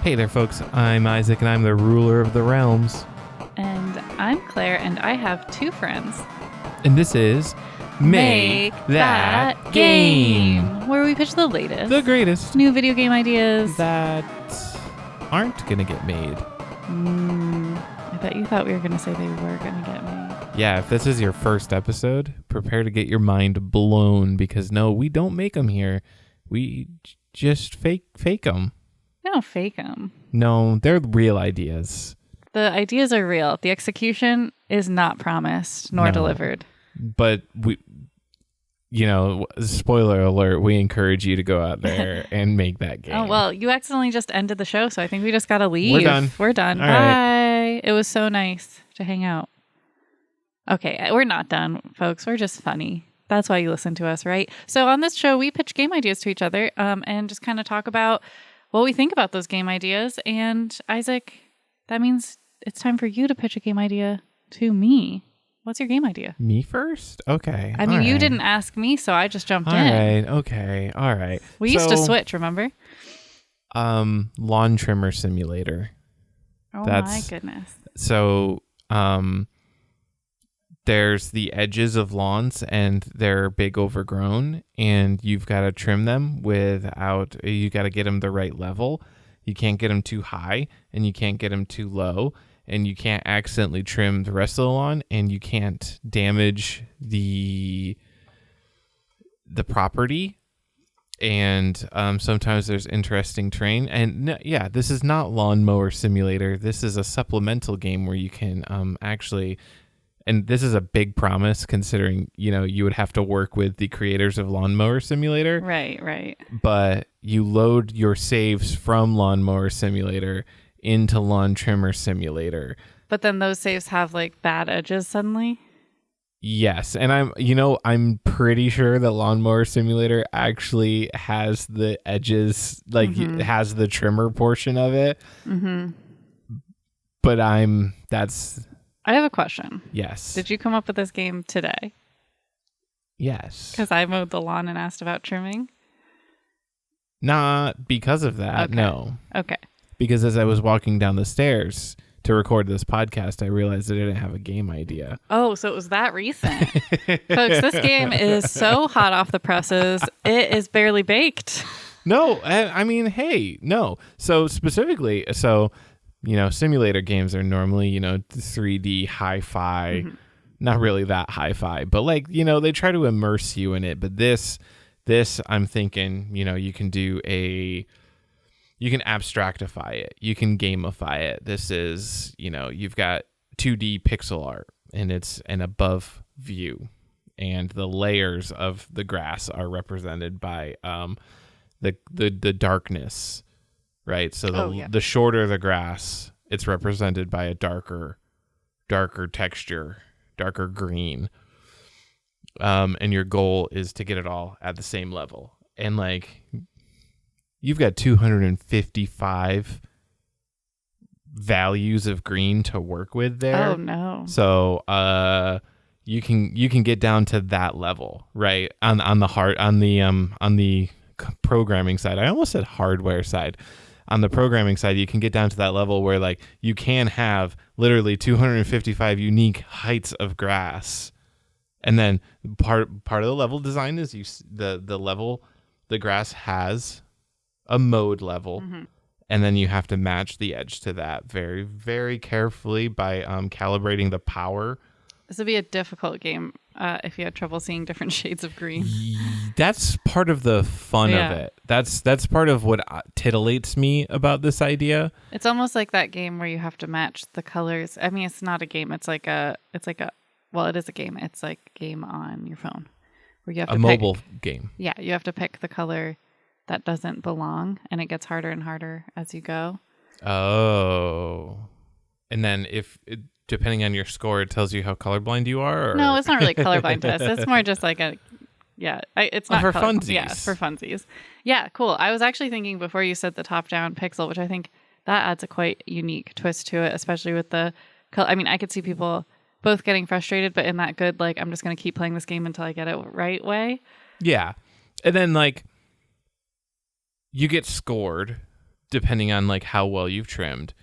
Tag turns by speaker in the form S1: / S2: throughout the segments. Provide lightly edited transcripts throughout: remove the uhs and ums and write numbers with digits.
S1: Hey there, folks. I'm Isaac, and I'm the ruler of the realms.
S2: And I'm Claire, and I have two friends.
S1: And this is Make That Game,
S2: where we pitch the latest,
S1: the greatest
S2: new video game ideas
S1: that aren't going to get made.
S2: I bet you thought we were going to say they were going to get made.
S1: Yeah, if this is your first episode, prepare to get your mind blown, because no, we don't make them here. We just fake them.
S2: We don't fake them.
S1: No, they're real ideas.
S2: The ideas are real. The execution is not promised nor delivered.
S1: But we, spoiler alert, we encourage you to go out there and make that game.
S2: Oh, well, you accidentally just ended the show, so I think we just got to leave.
S1: We're done.
S2: All
S1: Bye.
S2: Right. It was so nice to hang out. Okay, we're not done, folks. We're just funny. That's why you listen to us, right? So on this show, we pitch game ideas to each other and just kind of talk about what we think about those game ideas. And Isaac, that means it's time for you to pitch a game idea to me. What's your game idea?
S1: Me first? Okay.
S2: I mean, you didn't ask me, so I just jumped in.
S1: All right. Okay. All right.
S2: We used to switch, remember?
S1: Lawn trimmer simulator.
S2: Oh, my goodness.
S1: So, there's the edges of lawns and they're big overgrown, and you've got to trim them you got to get them the right level. You can't get them too high and you can't get them too low, and you can't accidentally trim the rest of the lawn, and you can't damage the property. And sometimes there's interesting terrain. And this is not Lawnmower Simulator. This is a supplemental game where you can actually... And this is a big promise, considering, you would have to work with the creators of Lawnmower Simulator.
S2: Right.
S1: But you load your saves from Lawnmower Simulator into Lawn Trimmer Simulator.
S2: But then those saves have bad edges suddenly?
S1: Yes. And I'm pretty sure that Lawnmower Simulator actually has the edges, it has the trimmer portion of it.
S2: Mm-hmm.
S1: But
S2: I have a question.
S1: Yes.
S2: Did you come up with this game today?
S1: Yes.
S2: Because I mowed the lawn and asked about trimming?
S1: Not because of that,
S2: okay.
S1: No.
S2: Okay.
S1: Because as I was walking down the stairs to record this podcast, I realized I didn't have a game idea.
S2: Oh, so it was that recent. Folks, this game is so hot off the presses, it is barely baked.
S1: No, I mean, hey, no. So specifically, simulator games are normally, 3D hi-fi, not really that hi-fi, but they try to immerse you in it. But this I'm thinking, you can you can abstractify it. You can gamify it. This is, you've got 2D pixel art, and it's an above view, and the layers of the grass are represented by the darkness. Right, so the shorter the grass, it's represented by a darker texture, darker green. And your goal is to get it all at the same level. And you've got 255 values of green to work with there.
S2: Oh no!
S1: So you can get down to that level, right? On the programming side. I almost said hardware side. On the programming side, you can get down to that level where you can have literally 255 unique heights of grass. And then part of the level design is the grass has a mode level. Mm-hmm. And then you have to match the edge to that very, very carefully by calibrating the power.
S2: This would be a difficult game if you had trouble seeing different shades of green.
S1: That's part of the fun of it. That's part of what titillates me about this idea.
S2: It's almost like that game where you have to match the colors. I mean, it's not a game. It is a game. It's like a game on your phone where you have to pick
S1: mobile game.
S2: Yeah, you have to pick the color that doesn't belong, and it gets harder and harder as you go.
S1: Oh. And then depending on your score, it tells you how colorblind you are? Or?
S2: No, it's not really colorblind test. It's more just it's not
S1: for funsies.
S2: Yeah, for funsies. Yeah, cool. I was actually thinking before you said the top-down pixel, which I think that adds a quite unique twist to it, especially with the color. I mean, I could see people both getting frustrated, but in that good, I'm just going to keep playing this game until I get it right way.
S1: Yeah. And then, you get scored depending on like how well you've trimmed.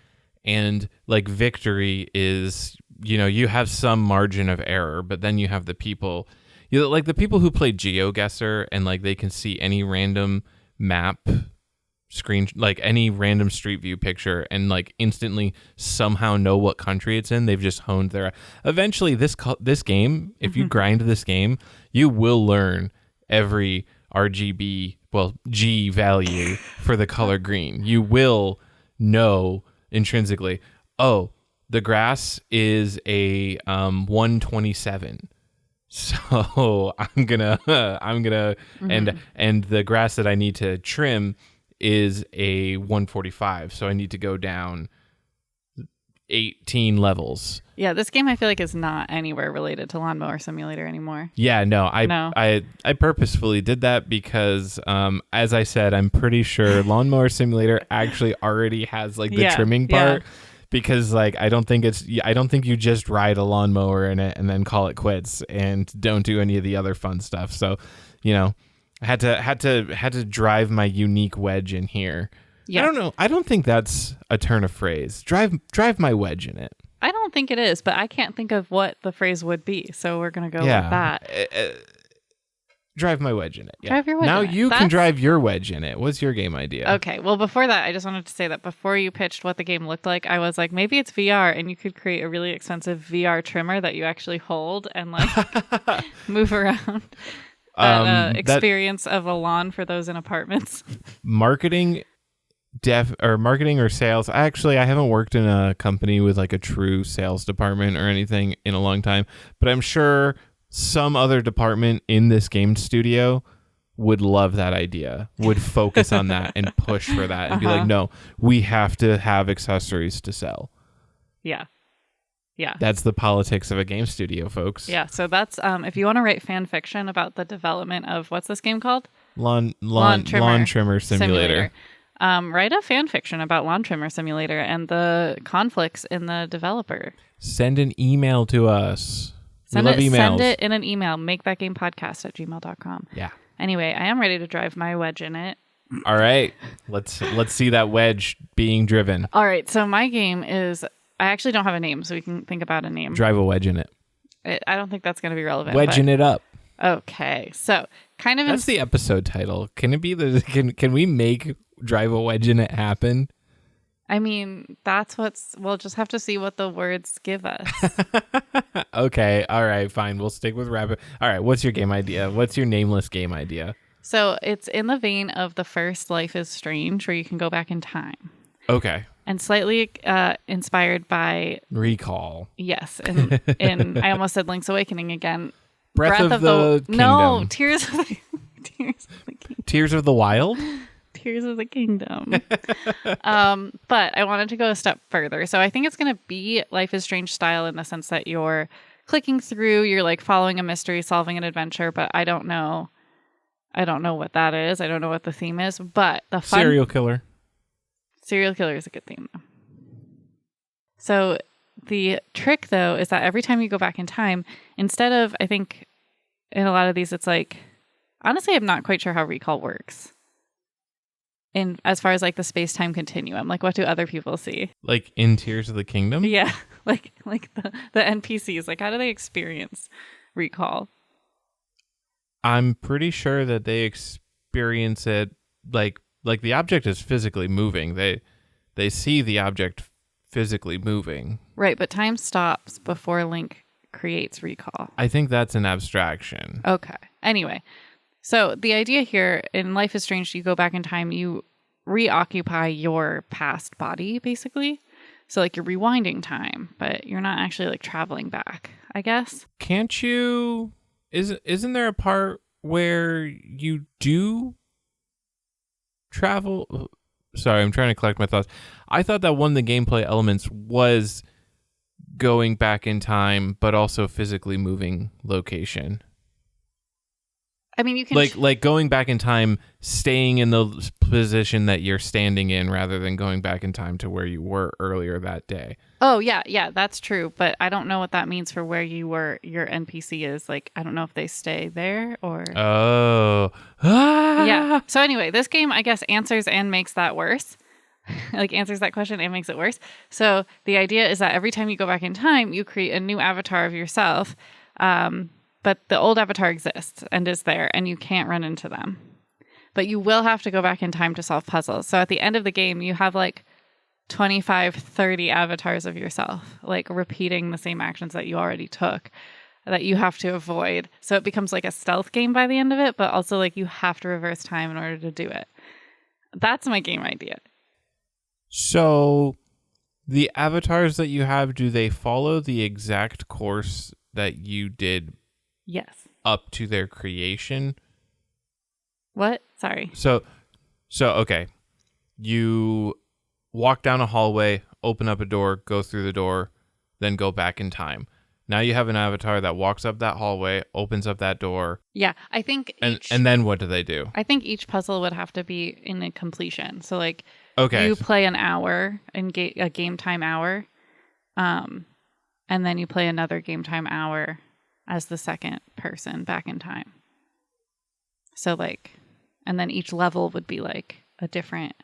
S1: And like victory is, you have some margin of error, but then you have the people, like the people who play GeoGuessr and like they can see any random map screen, like any random street view picture, and like instantly somehow know what country it's in. They've just honed their. Eventually, this game, if you grind this game, you will learn every RGB, G value for the color green. You will know intrinsically, oh, the grass is a 127. So I'm gonna and the grass that I need to trim is a 145. So I need to go down 18 levels.
S2: Yeah, this game I feel like is not anywhere related to Lawnmower Simulator anymore.
S1: Yeah, no, I purposefully did that because, as I said, I'm pretty sure Lawnmower Simulator actually already has like the trimming part. Yeah. Because like I don't think you just ride a lawnmower in it and then call it quits and don't do any of the other fun stuff. So, I had to drive my unique wedge in here. Yeah. I don't know. I don't think that's a turn of phrase. Drive my wedge in it.
S2: I don't think it is, but I can't think of what the phrase would be. So we're going to go with that.
S1: Drive my wedge in it. Yeah.
S2: Drive your wedge
S1: now
S2: in it.
S1: You can drive your wedge in it. What's your game idea?
S2: Okay. Well, before that, I just wanted to say that before you pitched what the game looked like, I was like, maybe it's VR and you could create a really expensive VR trimmer that you actually hold and like move around. Experience of a lawn for those in apartments.
S1: Marketing or sales. I haven't worked in a company with like a true sales department or anything in a long time, but I'm sure some other department in this game studio would love that idea, would focus on that and push for that and be like, no, we have to have accessories to sell.
S2: Yeah. Yeah.
S1: That's the politics of a game studio, folks.
S2: Yeah. So that's, if you want to write fan fiction about the development of, what's this game called?
S1: Lawn Trimmer Simulator.
S2: Write a fan fiction about Lawn Trimmer Simulator and the conflicts in the developer.
S1: Send an email to us.
S2: Send it in an email. makethatgamepodcast@gmail.com.
S1: Yeah.
S2: Anyway, I am ready to drive my wedge in it.
S1: All right. Let's see that wedge being driven.
S2: All right. So my game is, I actually don't have a name, so we can think about a name.
S1: Drive a wedge in it.
S2: I don't think that's going to be relevant.
S1: Wedging it up.
S2: Okay. So kind of.
S1: That's the episode title. Can it be can we make drive a wedge in it happen?
S2: I mean, we'll just have to see what the words give us.
S1: Okay. All right. Fine. We'll stick with rabbit. All right. What's your game idea? What's your nameless game idea?
S2: So it's in the vein of the first Life is Strange, where you can go back in time.
S1: Okay.
S2: And slightly inspired by
S1: Recall.
S2: Yes. And I almost said Link's Awakening again.
S1: Breath of the Kingdom.
S2: No, Tears of the Kingdom.
S1: Tears of the Wild?
S2: Tears of the Kingdom. But I wanted to go a step further. So I think it's going to be Life is Strange style in the sense that you're clicking through, you're like following a mystery, solving an adventure, but I don't know what that is. I don't know what the theme is, but the fun...
S1: Serial killer.
S2: Serial killer is a good theme, though. So the trick, though, is that every time you go back in time, instead of, I think in a lot of these, it's like, honestly, I'm not quite sure how recall works. In as far as like the space-time continuum, like what do other people see? Like
S1: in Tears of the Kingdom?
S2: Yeah, like the NPCs, like how do they experience recall?
S1: I'm pretty sure that they experience it like the object is physically moving. They see the object physically moving.
S2: Right, but time stops before Link creates recall.
S1: I think that's an abstraction.
S2: Okay. Anyway, so the idea here in Life is Strange, you go back in time, you reoccupy your past body, basically. So like you're rewinding time, but you're not actually like traveling back, I guess.
S1: Can't you... Isn't there a part where you do travel? Sorry, I'm trying to collect my thoughts. I thought that one of the gameplay elements was going back in time, but also physically moving location.
S2: I mean, you can
S1: like going back in time, staying in the position that you're standing in, rather than going back in time to where you were earlier that day.
S2: Oh yeah, that's true. But I don't know what that means for where you were. Your NPC is like, I don't know if they stay there or.
S1: Oh.
S2: Yeah. So anyway, this game, I guess, answers and makes that worse. like answers that question and makes it worse. So the idea is that every time you go back in time, you create a new avatar of yourself. But the old avatar exists and is there, and you can't run into them. But you will have to go back in time to solve puzzles. So at the end of the game, you have like 25, 30 avatars of yourself, like repeating the same actions that you already took that you have to avoid. So it becomes like a stealth game by the end of it, but also like you have to reverse time in order to do it. That's my game idea.
S1: So the avatars that you have, do they follow the exact course that you did?
S2: Yes.
S1: Up to their creation?
S2: What? Sorry.
S1: So okay. You walk down a hallway, open up a door, go through the door, then go back in time. Now you have an avatar that walks up that hallway, opens up that door.
S2: Yeah, I think
S1: and then what do they do?
S2: I think each puzzle would have to be in a completion. So like
S1: okay.
S2: You play an hour in a game time hour, and then you play another game time hour as the second person back in time. So like, and then each level would be like a different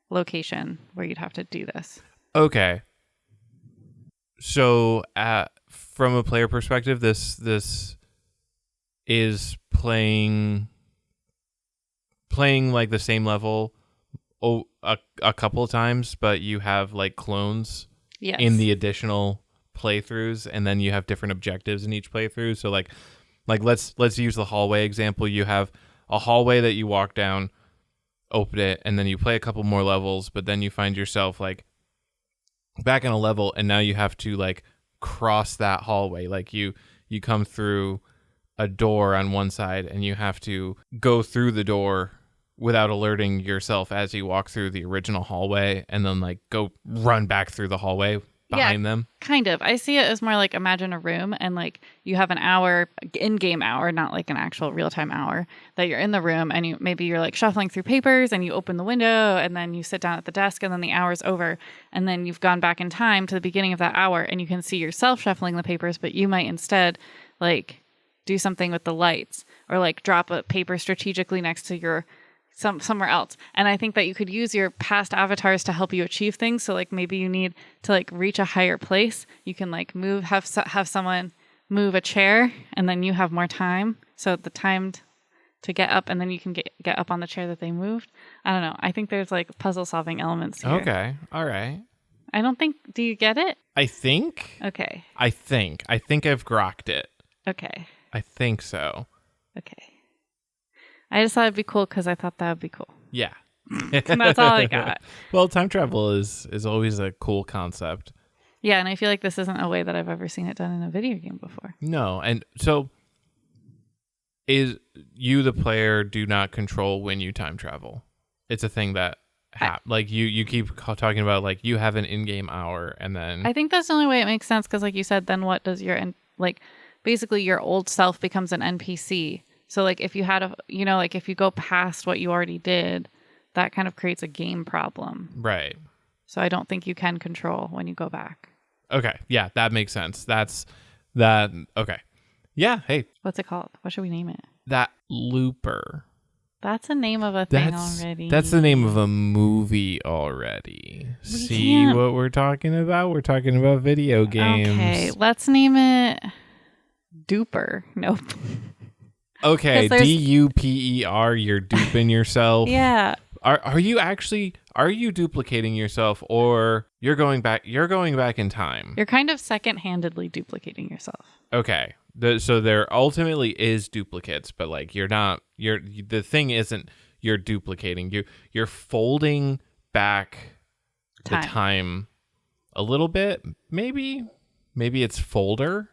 S2: location where you'd have to do this.
S1: Okay. So from a player perspective, this is playing like the same level a couple of times, but you have like clones in the additional playthroughs, and then you have different objectives in each playthrough. So like let's use the hallway example. You have a hallway that you walk down, open it, and then you play a couple more levels, but then you find yourself like back in a level, and now you have to like cross that hallway. Like you come through a door on one side, and you have to go through the door without alerting yourself as you walk through the original hallway, and then like go run back through the hallway behind them.
S2: Kind of. I see it as more like imagine a room, and like you have an hour, in-game hour, not like an actual real-time hour, that you're in the room, and maybe you're like shuffling through papers, and you open the window, and then you sit down at the desk, and then the hour's over, and then you've gone back in time to the beginning of that hour, and you can see yourself shuffling the papers, but you might instead like do something with the lights, or like drop a paper strategically next to your somewhere else. And I think that you could use your past avatars to help you achieve things. So like maybe you need to like reach a higher place. You can like have someone move a chair, and then you have more time. So the time to get up, and then you can get up on the chair that they moved. I don't know. I think there's like puzzle solving elements here.
S1: Okay. All right.
S2: I don't think, do you get it?
S1: I think.
S2: Okay.
S1: I think I've grokked it.
S2: Okay.
S1: I think so.
S2: Okay. I just thought it'd be cool because I thought that would be cool.
S1: Yeah.
S2: And that's all I got.
S1: Well, time travel is always a cool concept.
S2: Yeah, and I feel like this isn't a way that I've ever seen it done in a video game before.
S1: No, and so is you, the player, do not control when you time travel. It's a thing that like you keep talking about, like you have an in-game hour, and then
S2: I think that's the only way it makes sense, because like you said, then what does your like basically your old self becomes an NPC. So like if you had like if you go past what you already did, that kind of creates a game problem.
S1: Right.
S2: So I don't think you can control when you go back.
S1: Okay. Yeah, that makes sense. Okay. Yeah, hey.
S2: What's it called? What should we name it?
S1: That Looper.
S2: That's a name of a thing already.
S1: That's the name of a movie already. See what we're talking about? We're talking about video games.
S2: Okay, let's name it Duper. Nope.
S1: Okay, DUPER, you're duping yourself.
S2: Yeah.
S1: Are you duplicating yourself, or you're going back in time?
S2: You're kind of second-handedly duplicating yourself.
S1: Okay. So there ultimately is duplicates, but like the thing isn't you're duplicating. You're folding back the time a little bit. Maybe it's folder.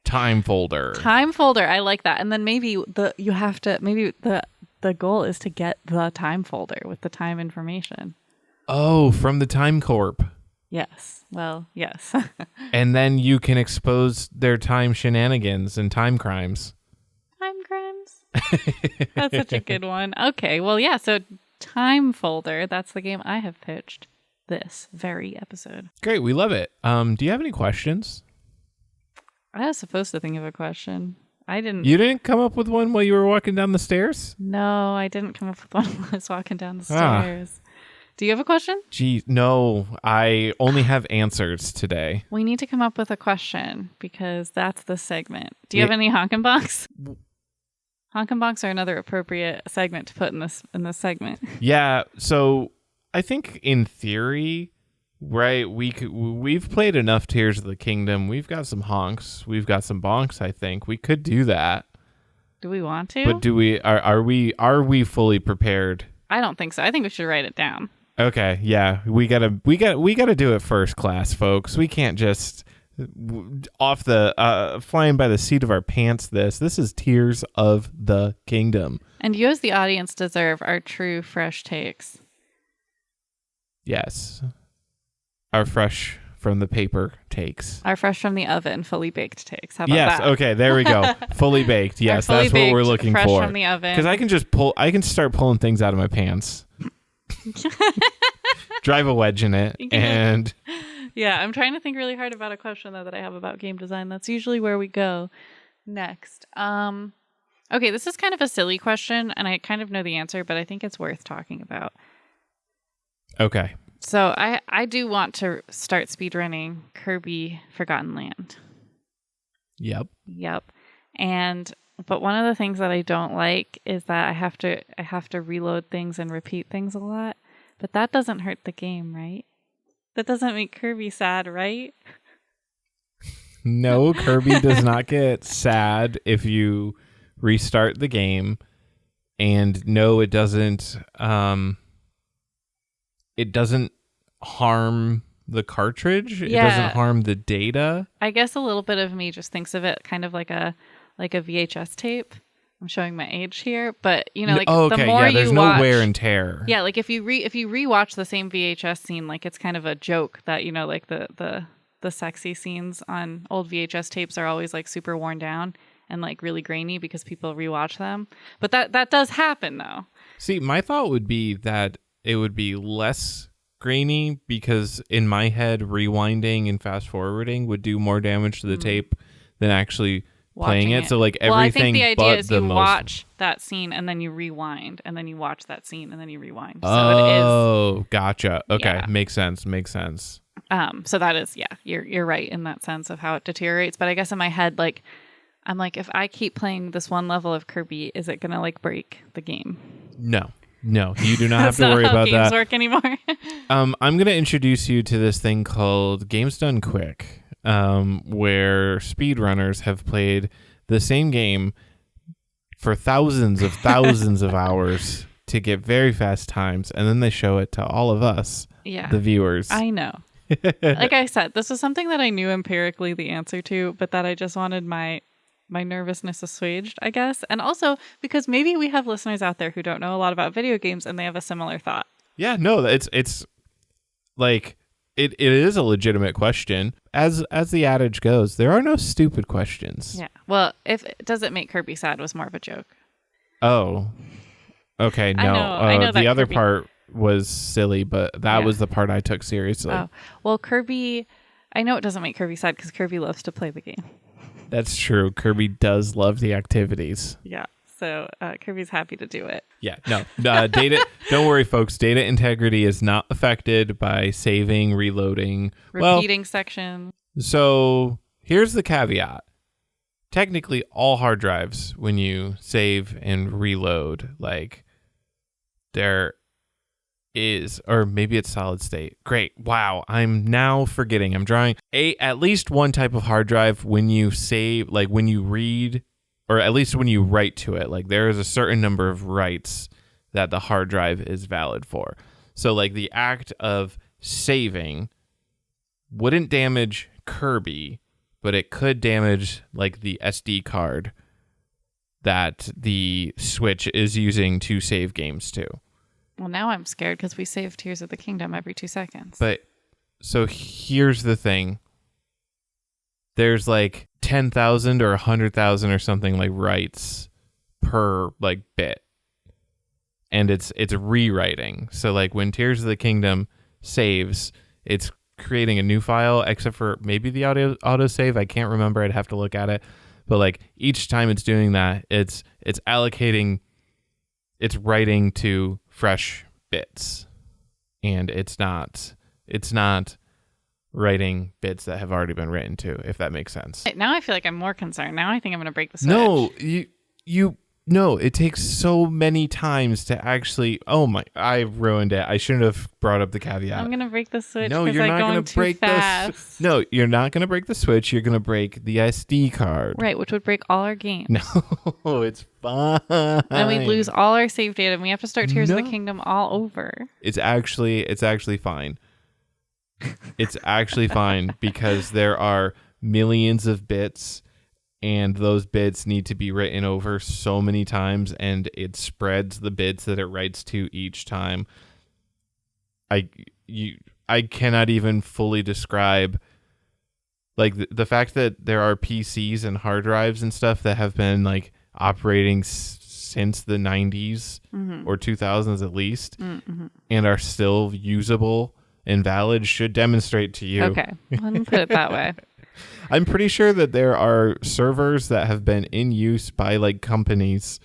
S1: Time folder.
S2: I like that. And then maybe the goal is to get the time folder with the time information.
S1: Oh, from the Time Corp.
S2: Yes. Well, yes.
S1: And then you can expose their time shenanigans and time crimes.
S2: Time crimes? That's such a good one. Okay. Well, yeah. So Time Folder, that's the game I have pitched this very episode.
S1: Great. We love it. Do you have any questions?
S2: I was supposed to think of a question. I didn't.
S1: You didn't come up with one while you were walking down the stairs?
S2: No, I didn't come up with one while I was walking down the stairs. Do you have a question?
S1: Gee, no, I only have answers today.
S2: We need to come up with a question because that's the segment. Do you have any honkin' bonks? Honkin' bonks are another appropriate segment to put in this segment.
S1: Yeah, so I think in theory, right, we've played enough Tears of the Kingdom. We've got some honks. We've got some bonks, I think. We could do that.
S2: Do we want to?
S1: But are we fully prepared?
S2: I don't think so. I think we should write it down.
S1: Okay, yeah, we gotta do it first class, folks. We can't just off the flying by the seat of our pants. This is Tears of the Kingdom,
S2: and you as the audience deserve our true fresh takes.
S1: Yes, our fresh from the paper takes,
S2: our fresh from the oven, fully baked takes. How about
S1: that? Yes, okay, there we go. Fully baked. Yes, that's what we're looking
S2: fresh
S1: for.
S2: From the oven,
S1: because I can start pulling things out of my pants. Drive a wedge in it and
S2: yeah, I'm trying to think really hard about a question though that I have about game design. That's usually where we go next. Okay, this is kind of a silly question and I kind of know the answer, but I think it's worth talking about.
S1: Okay.
S2: So I do want to start speedrunning Kirby Forgotten Land.
S1: Yep.
S2: But one of the things that I don't like is that I have to reload things and repeat things a lot. But that doesn't hurt the game, right? That doesn't make Kirby sad, right?
S1: No, Kirby does not get sad if you restart the game. And no, it doesn't harm the cartridge. Yeah. It doesn't harm the data.
S2: I guess a little bit of me just thinks of it kind of like a VHS tape. I'm showing my age here, but the more you
S1: there's
S2: watch,
S1: no wear and tear.
S2: Yeah, like if you rewatch the same VHS scene, like it's kind of a joke that like the sexy scenes on old VHS tapes are always like super worn down and like really grainy because people rewatch them. But that does happen though.
S1: See, my thought would be that it would be less grainy because in my head, rewinding and fast forwarding would do more damage to the tape than actually playing it. So like everything. Well, I think
S2: the idea is you watch that scene and then you rewind, and then you watch that scene and then you rewind.
S1: So gotcha. Okay,
S2: yeah.
S1: Makes sense.
S2: So that is, you're right in that sense of how it deteriorates. But I guess in my head, like I'm like, if I keep playing this one level of Kirby, is it gonna like break the game?
S1: No, you do not have to worry about that.
S2: Games work anymore.
S1: I'm gonna introduce you to this thing called Games Done Quick. Where speedrunners have played the same game for thousands of hours to get very fast times, and then they show it to all of us, the viewers.
S2: I know. Like I said, this was something that I knew empirically the answer to, but that I just wanted my nervousness assuaged, I guess. And also because maybe we have listeners out there who don't know a lot about video games and they have a similar thought.
S1: Yeah, no, it's like... It is a legitimate question. As the adage goes, there are no stupid questions.
S2: Yeah. Well, if Does It Make Kirby Sad was more of a joke.
S1: Oh. Okay, no.
S2: I know
S1: the other
S2: Kirby...
S1: part was silly, but that was the part I took seriously.
S2: Oh. Well, Kirby, I know it doesn't make Kirby sad because Kirby loves to play the game.
S1: That's true. Kirby does love the activities.
S2: Yeah. So Kirby's happy to do it.
S1: Yeah, no. Data. Don't worry, folks. Data integrity is not affected by saving, reloading,
S2: repeating sections.
S1: So here's the caveat. Technically, all hard drives, when you save and reload, like there is, or maybe it's solid state. Great. Wow. I'm now forgetting. I'm drawing at least one type of hard drive when you save, like when you read, or at least when you write to it, like there is a certain number of writes that the hard drive is valid for. So like the act of saving wouldn't damage Kirby, but it could damage like the SD card that the Switch is using to save games to.
S2: Well, now I'm scared because we save Tears of the Kingdom every 2 seconds.
S1: But so here's the thing. There's like 10,000 or 100,000 or something like writes per like bit. And it's rewriting. So like when Tears of the Kingdom saves, it's creating a new file, except for maybe the autosave. I can't remember. I'd have to look at it. but like each time it's doing that, it's allocating, it's writing to fresh bits, and it's not writing bits that have already been written to, if that makes sense.
S2: Now I feel like I'm more concerned. Now I think I'm going to break the switch.
S1: No, no, it takes so many times to actually. Oh my! I ruined it. I shouldn't have brought up the caveat.
S2: I'm going to break the switch.
S1: No, you're not
S2: going to
S1: break
S2: fast.
S1: No, you're not going to break the switch. You're going to break the SD card.
S2: Right, which would break all our games.
S1: No, it's fine.
S2: And we'd lose all our save data, and we have to start Tears of the Kingdom all over.
S1: It's actually fine. It's actually fine because there are millions of bits. And those bits need to be written over so many times, and it spreads the bits that it writes to each time. I cannot even fully describe, like, the fact that there are PCs and hard drives and stuff that have been like operating since the 90s or 2000s at least, and are still usable and valid should demonstrate to you.
S2: Okay, let me put it that way.
S1: I'm pretty sure that there are servers that have been in use by like companies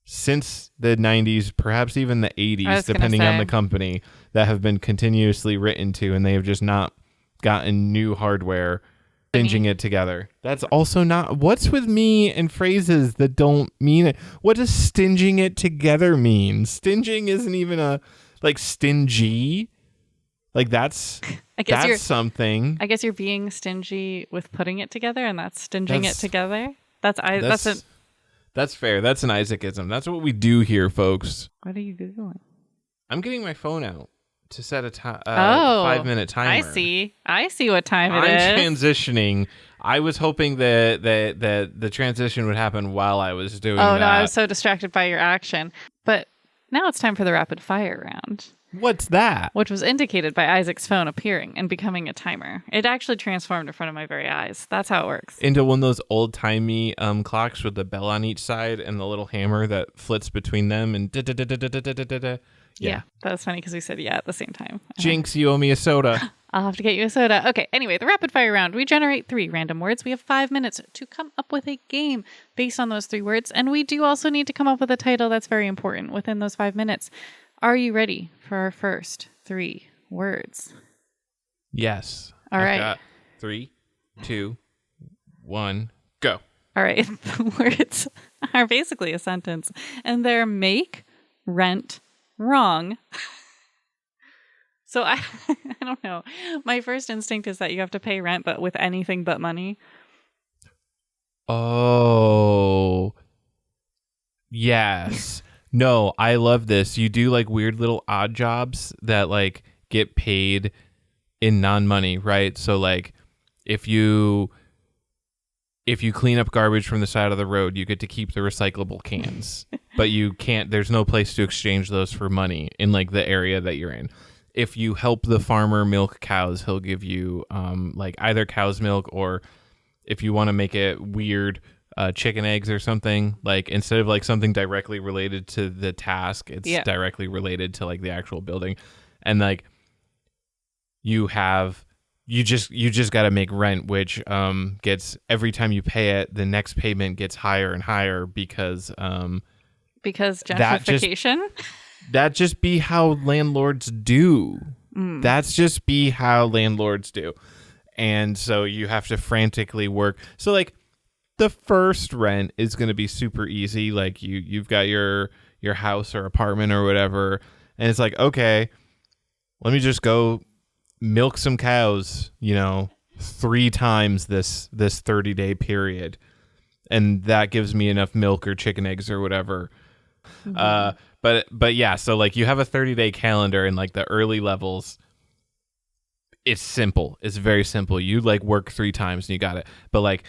S1: since the 90s, perhaps even the 80s, depending on the company, that have been continuously written to, and they have just not gotten new hardware, stringing it together. That's also not... What's with me and phrases that don't mean it? What does stinging it together mean? Stinging isn't even a... Like, stingy? Like, that's something.
S2: I guess you're being stingy with putting it together, and that's stinging it together. That's
S1: fair. That's an Isaacism. That's what we do here, folks.
S2: What are you Googling?
S1: I'm getting my phone out to set a 5-minute timer.
S2: I see what time it is.
S1: I'm transitioning. I was hoping that the transition would happen while I was doing that.
S2: Oh, no, I was so distracted by your action. But now it's time for the rapid fire round.
S1: What's that?
S2: Which was indicated by Isaac's phone appearing and becoming a timer. It actually transformed in front of my very eyes. That's how it works.
S1: Into one of those old-timey clocks with the bell on each side and the little hammer that flits between them and da-da-da-da-da-da-da-da.
S2: Yeah, that was funny because we said yeah at the same time.
S1: Jinx, you owe me a soda.
S2: I'll have to get you a soda. Okay, anyway, the rapid fire round. We generate 3 random words. We have 5 minutes to come up with a game based on those 3 words. And we do also need to come up with a title that's very important within those 5 minutes. Are you ready for our first 3 words?
S1: Yes.
S2: All right.
S1: Got 3, 2, 1, go.
S2: All right. The words are basically a sentence, and they're make, rent, wrong. So I don't know. My first instinct is that you have to pay rent, but with anything but money.
S1: Oh, yes. No, I love this. You do like weird little odd jobs that like get paid in non-money, right? So like if you clean up garbage from the side of the road, you get to keep the recyclable cans, but you can't, there's no place to exchange those for money in like the area that you're in. If you help the farmer milk cows, he'll give you like either cow's milk, or if you want to make it weird, chicken eggs or something, like instead of like something directly related to the task, it's directly related to like the actual building. And like you just got to make rent, which gets, every time you pay it, the next payment gets higher and higher because
S2: gentrification.
S1: That just be how landlords do. That's just be how landlords do. And so you have to frantically work. So like the first rent is going to be super easy. Like you've got your house or apartment or whatever. And it's like, okay, let me just go milk some cows, 3 times this 30-day period. And that gives me enough milk or chicken eggs or whatever. Mm-hmm. But yeah, so like you have a 30-day calendar, and like the early levels, it's simple. It's very simple. You like work 3 times and you got it. But like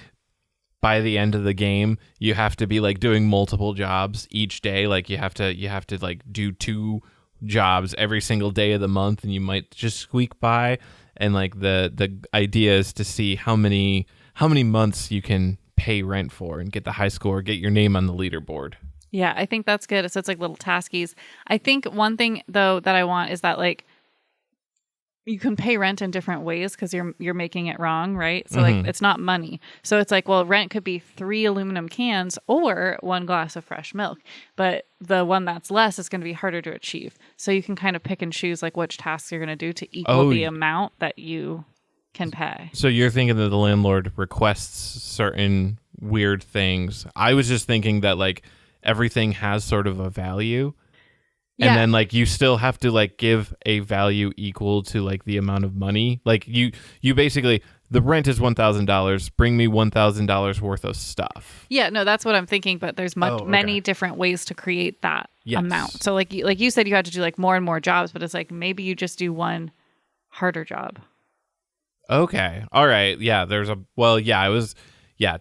S1: by the end of the game, you have to be like doing multiple jobs each day. Like you have to like do 2 jobs every single day of the month, and you might just squeak by. And like the idea is to see how many months you can pay rent for and get the high score, get your name on the leaderboard.
S2: Yeah, I think that's good. So it's like little taskies. I think one thing though that I want is that like you can pay rent in different ways because you're making it wrong, right? So like it's not money. So it's like, well, rent could be 3 aluminum cans or 1 glass of fresh milk, but the one that's less is going to be harder to achieve. So you can kind of pick and choose like which tasks you're going to do to equal the amount that you can pay.
S1: So you're thinking that the landlord requests certain weird things. I was just thinking that like everything has sort of a value. And then like you still have to like give a value equal to like the amount of money. Like you basically, the rent is $1,000. Bring me $1,000 worth of stuff.
S2: Yeah, no, that's what I'm thinking. But there's many different ways to create that amount. So like you said, you had to do like more and more jobs, but it's like maybe you just do one harder job.
S1: Okay. All right. Yeah.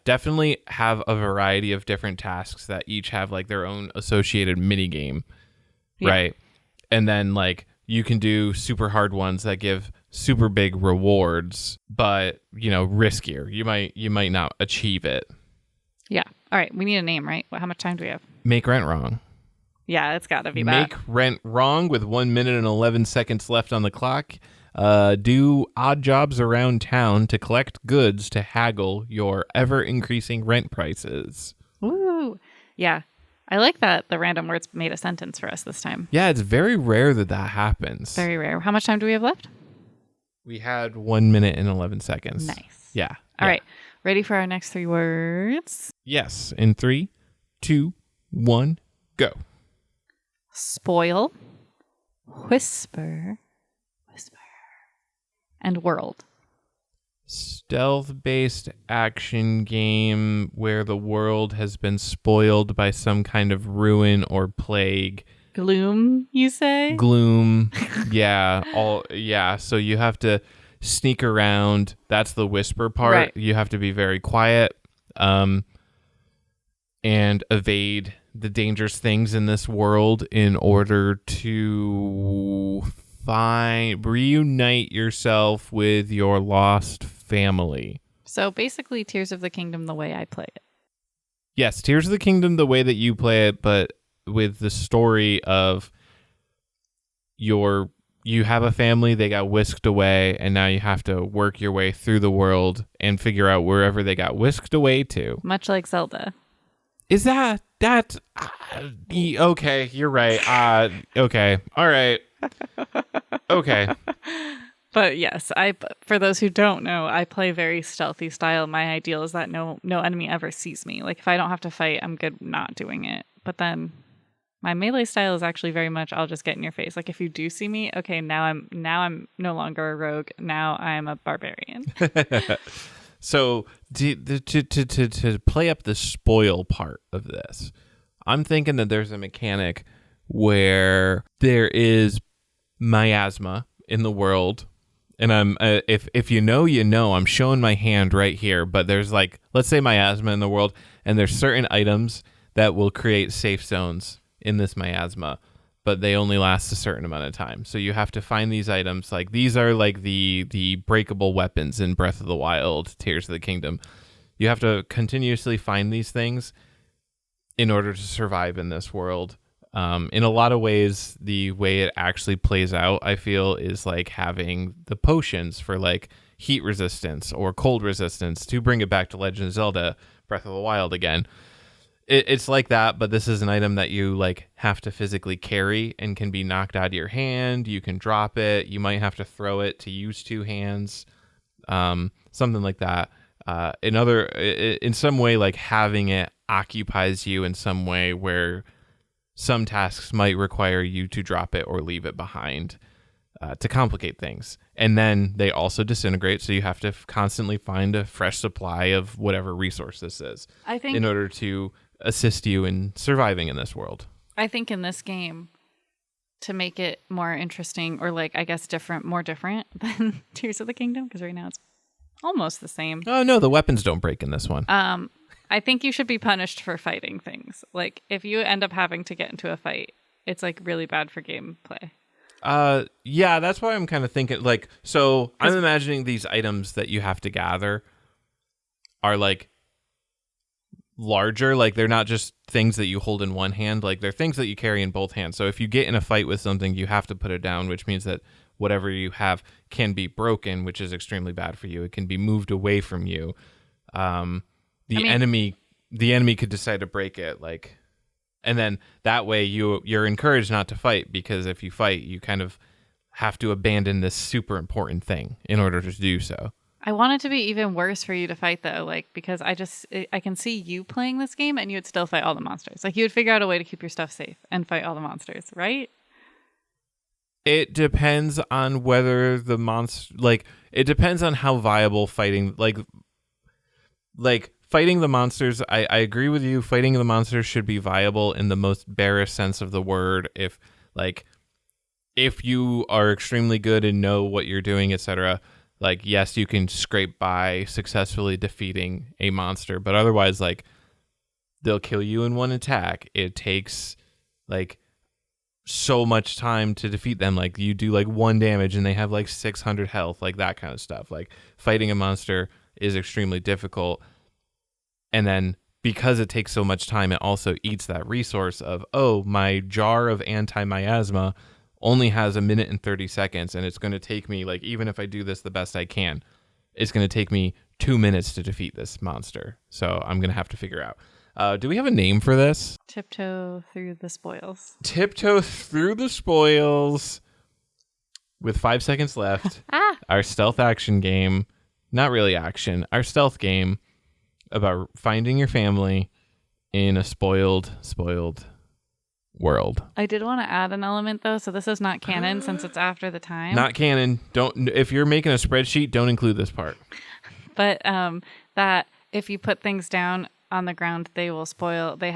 S1: Definitely have a variety of different tasks that each have like their own associated mini game. Yeah. Right. And then like you can do super hard ones that give super big rewards, but riskier. You might not achieve it.
S2: Yeah. All right. We need a name, right? How much time do we have?
S1: Make rent wrong.
S2: Yeah, it's got to be that.
S1: Make rent wrong with 1 minute and 11 seconds left on the clock. Do odd jobs around town to collect goods to haggle your ever increasing rent prices.
S2: Ooh. Yeah. I like that the random words made a sentence for us this time.
S1: Yeah, it's very rare that happens.
S2: Very rare. How much time do we have left?
S1: We had 1 minute and 11 seconds.
S2: Nice.
S1: Yeah.
S2: All right. Ready for our next 3 words?
S1: Yes. In 3, 2, 1, go.
S2: Spoil, whisper, and world.
S1: Stealth-based action game where the world has been spoiled by some kind of ruin or plague.
S2: Gloom, you say?
S1: Gloom. Yeah. So you have to sneak around. That's the whisper part.
S2: Right.
S1: You have to be very quiet and evade the dangerous things in this world in order to reunite yourself with your lost family.
S2: So basically Tears of the Kingdom the way I play it.
S1: Yes, Tears of the Kingdom the way that you play it, but with the story of you have a family, they got whisked away, and now you have to work your way through the world and figure out wherever they got whisked away to.
S2: Much like Zelda.
S1: Is that okay, you're right. Okay. All right. Okay.
S2: But yes, for those who don't know, I play very stealthy style. My ideal is that no enemy ever sees me. Like if I don't have to fight, I'm good not doing it. But then my melee style is actually very much I'll just get in your face. Like if you do see me, okay, now I'm no longer a rogue. Now I am a barbarian.
S1: So to play up the spoil part of this, I'm thinking that there's a mechanic where there is miasma in the world, and I'm if you know, I'm showing my hand right here, but there's like, let's say miasma in the world, and there's certain items that will create safe zones in this miasma, but they only last a certain amount of time. So you have to find these items. Like these are like the breakable weapons in Breath of the Wild, Tears of the Kingdom. You have to continuously find these things in order to survive in this world. In a lot of ways, the way it actually plays out, I feel, is like having the potions for like heat resistance or cold resistance, to bring it back to Legend of Zelda Breath of the Wild again. It's like that, but this is an item that you like have to physically carry and can be knocked out of your hand. You can drop it. You might have to throw it to use 2 hands, something like that. In some way, like having it occupies you in some way where some tasks might require you to drop it or leave it behind to complicate things. And then they also disintegrate, so you have to constantly find a fresh supply of whatever resource this is, I think, in order to assist you in surviving in this world.
S2: I think in this game, to make it more interesting, or like, I guess more different than Tears of the Kingdom, because right now it's almost the same.
S1: Oh no, the weapons don't break in this one.
S2: I think you should be punished for fighting things. Like if you end up having to get into a fight, it's like really bad for gameplay.
S1: Yeah, that's why I'm kind of thinking like, so I'm imagining these items that you have to gather are like larger, like they're not just things that you hold in one hand, like they're things that you carry in both hands. So if you get in a fight with something, you have to put it down, which means that whatever you have can be broken, which is extremely bad for you. It can be moved away from you. The enemy could decide to break it, like, and then that way you're encouraged not to fight, because if you fight, you kind of have to abandon this super important thing in order to do so.
S2: I want it to be even worse for you to fight, though, like, because I can see you playing this game and you would still fight all the monsters. Like, you would figure out a way to keep your stuff safe and fight all the monsters, right?
S1: It depends on whether the monster, like, it depends on how viable fighting, like fighting the monsters. I agree with you. Fighting the monsters should be viable in the most barest sense of the word. If you are extremely good and know what you're doing, etc., like, yes, you can scrape by successfully defeating a monster, but otherwise, like, they'll kill you in one attack. It takes, like, so much time to defeat them. Like, you do, like, 1 damage and they have, like, 600 health, like, that kind of stuff. Like, fighting a monster is extremely difficult. And then, because it takes so much time, it also eats that resource of, oh, my jar of anti-miasma only has 1 minute and 30 seconds, and it's going to take me, like, even if I do this the best I can, it's going to take me 2 minutes to defeat this monster. So I'm going to have to figure out. Do we have a name for this?
S2: Tiptoe through the spoils.
S1: Tiptoe through the spoils. With 5 seconds left, our stealth action game, not really action, our stealth game about finding your family in a spoiled world.
S2: I did want to add an element, though, so this is not canon since it's after the time.
S1: Not canon. Don't. If you're making a spreadsheet, don't include this part.
S2: But that if you put things down on the ground, they will spoil. They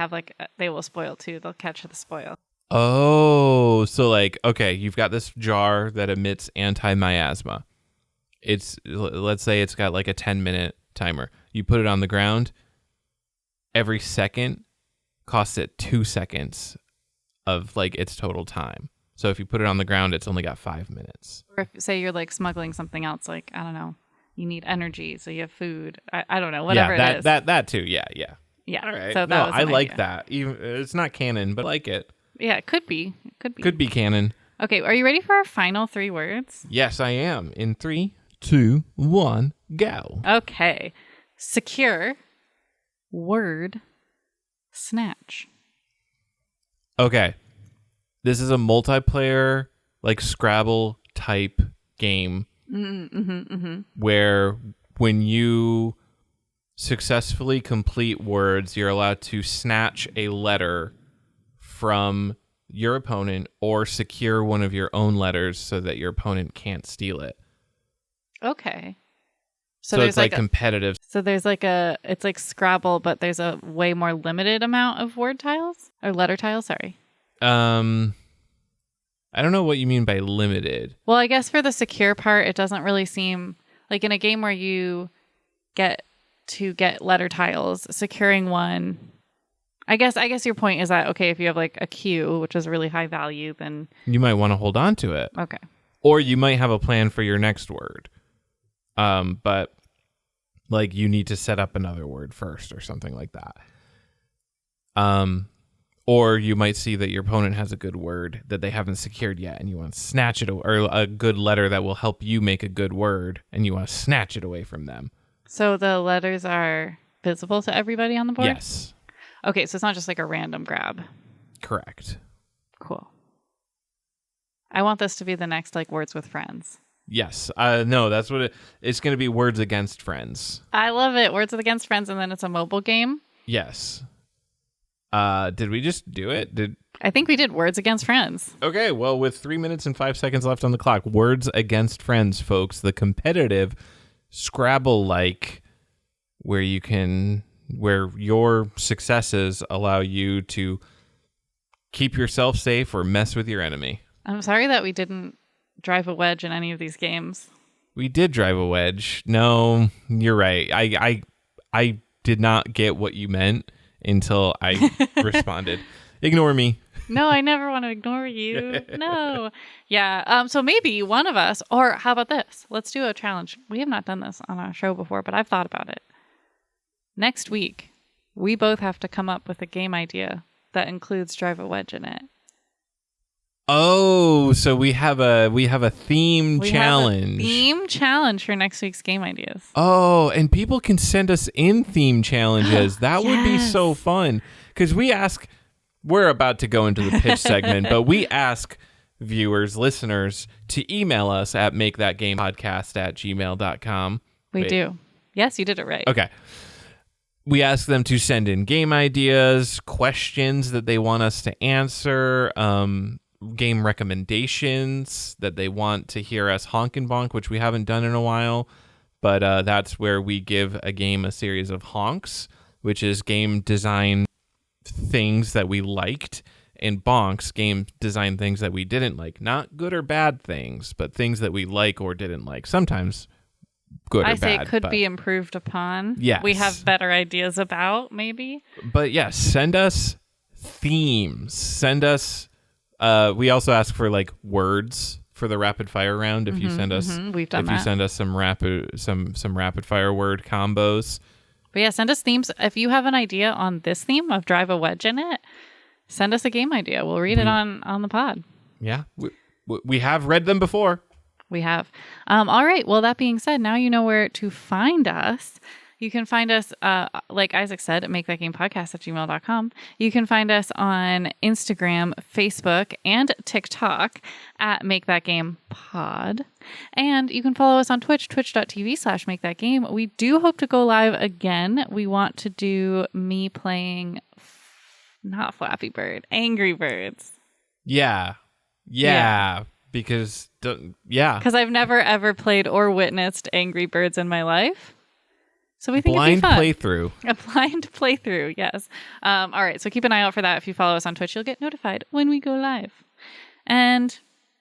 S2: will spoil too. They'll catch the spoil.
S1: Oh, so, like, okay, you've got this jar that emits anti-miasma. Let's say it's got like a 10-minute timer. You put it on the ground. Every second costs it 2 seconds of, like, its total time. So if you put it on the ground, it's only got 5 minutes.
S2: Or if, say, you're like smuggling something else, like, I don't know, you need energy, so you have food. I don't know, whatever it is.
S1: That too. Yeah.
S2: Yeah.
S1: All right.
S2: So that was
S1: I like
S2: idea.
S1: that. Even it's not canon, but I like it.
S2: Yeah, it could be.
S1: Could be canon.
S2: Okay, are you ready for our final 3 words?
S1: Yes, I am. In 3, 2, 1, go.
S2: Okay. Secure. Word. Snatch.
S1: Okay. This is a multiplayer, like, Scrabble type game where when you successfully complete words, you're allowed to snatch a letter from your opponent or secure one of your own letters so that your opponent can't steal it.
S2: Okay.
S1: So it's like competitive.
S2: So there's like it's like Scrabble, but there's a way more limited amount of word tiles or letter tiles. Sorry.
S1: I don't know what you mean by limited.
S2: Well, I guess for the secure part, it doesn't really seem like in a game where you get to get letter tiles, securing one. I guess your point is that, okay, if you have like a Q, which is a really high value, then
S1: you might want to hold on to it.
S2: Okay.
S1: Or you might have a plan for your next word. But, like, you need to set up another word first or something like that. Or you might see that your opponent has a good word that they haven't secured yet, and you want to snatch it, or a good letter that will help you make a good word, and you want to snatch it away from them.
S2: So the letters are visible to everybody on the board?
S1: Yes.
S2: Okay, so it's not just like a random grab.
S1: Correct.
S2: Cool. I want this to be the next, like, Words with Friends.
S1: Yes. No, that's what it's going to be. Words Against Friends.
S2: I love it. Words Against Friends, and then it's a mobile game.
S1: Yes. Did we just do it?
S2: I think we did Words Against Friends.
S1: Okay, well, with 3 minutes and 5 seconds left on the clock, Words Against Friends, folks, the competitive Scrabble-like where your successes allow you to keep yourself safe or mess with your enemy.
S2: I'm sorry that we didn't drive a wedge in any of these games.
S1: We did drive a wedge. No, you're right. I did not get what you meant until I responded. Ignore me.
S2: No, I never want to ignore you. No. Yeah. So maybe one of us, or how about this? Let's do a challenge. We have not done this on our show before, but I've thought about it. Next week, we both have to come up with a game idea that includes drive a wedge in it.
S1: Oh, so we have a theme
S2: We
S1: challenge.
S2: have a theme challenge for next week's game ideas.
S1: Oh, and people can send us in theme challenges. That would be so fun. Because we're about to go into the pitch segment, but we ask viewers, listeners, to email us at makethatgamepodcast@gmail.com.
S2: We do. Yes, you did it right.
S1: Okay. We ask them to send in game ideas, questions that they want us to answer, game recommendations that they want to hear us honk and bonk, which we haven't done in a while. But that's where we give a game a series of honks, which is game design things that we liked, and bonks, game design things that we didn't like. Not good or bad things, but things that we like or didn't like. Sometimes good or bad.
S2: I say it could be improved upon.
S1: Yes.
S2: We have better ideas about, maybe.
S1: But yes, send us themes. Send us... we also ask for like words for the rapid fire round. If you send us,
S2: We've done
S1: you send us some rapid fire word combos.
S2: But yeah, send us themes. If you have an idea on this theme of drive a wedge in it, send us a game idea. We'll read it on the pod.
S1: Yeah, we have read them before.
S2: We have. All right. Well, that being said, now you know where to find us. You can find us, like Isaac said, at makethatgamepodcast@gmail.com. You can find us on Instagram, Facebook, and TikTok at makethatgamepod. And you can follow us on Twitch, twitch.tv/makethatgame. We do hope to go live again. We want to do me playing, not Flappy Bird, Angry Birds.
S1: Yeah. Because
S2: I've never ever played or witnessed Angry Birds in my life. So we think it'd be fun.
S1: Blind playthrough.
S2: A blind playthrough, yes. All right, so keep an eye out for that. If you follow us on Twitch, you'll get notified when we go live. And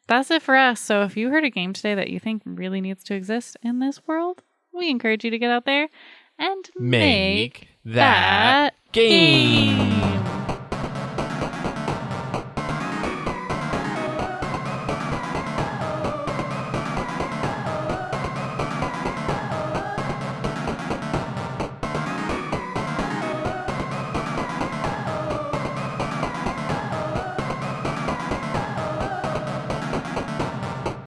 S2: that's it for us. So if you heard a game today that you think really needs to exist in this world, we encourage you to get out there and
S1: make that game.